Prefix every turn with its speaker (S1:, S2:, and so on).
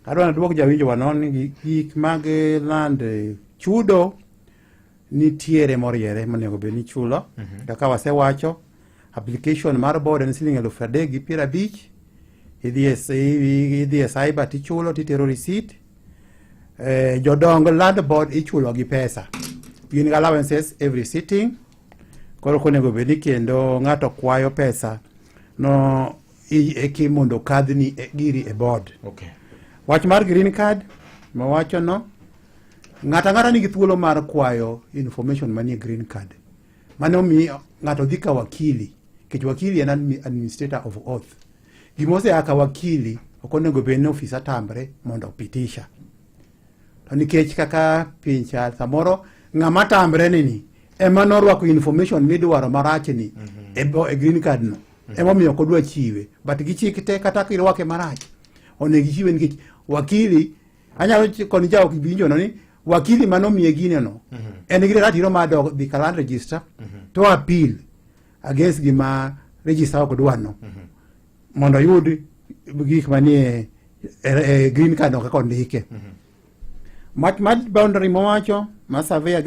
S1: adwa duok jawinjo wanon gik mag land chudo nitiere moriere monego bed ni chulo kaka wasewacho. Application mar board en siling 3,350. idhi e cyber tichulo titero receipt. Jodong land board ichulo gi pesa, gin gi allowances every sitting. Koro konego bed ni kendo ng'ato kwayo pesa no eki mondo kadhni giri e board. Wach mar green card mawacho no, ng'ata nigi thuolo mar kwayo information manie green card. Mano mi ng'ato dhi ka wakili, kech wakili en administrator of oath. Gimose aka wakili okonego bed ni ofisa tambre mondo pitisha. To nikech kaka pincha samoro ng'ama tambre ni ema norwako information midwaro marachni e green card no, ema miyo kodwa chiwe, but gichikte kata kirwake marach onego chiwe nikech wakili anyalo koni jawo kibinjo no ni wakili manomiye gine no en gi ratiro mar dhi kaland register to appeal against gima register ok dwano mondo yud gik manie green card no kaka ondike. Mach boundary mowacho ma surveyor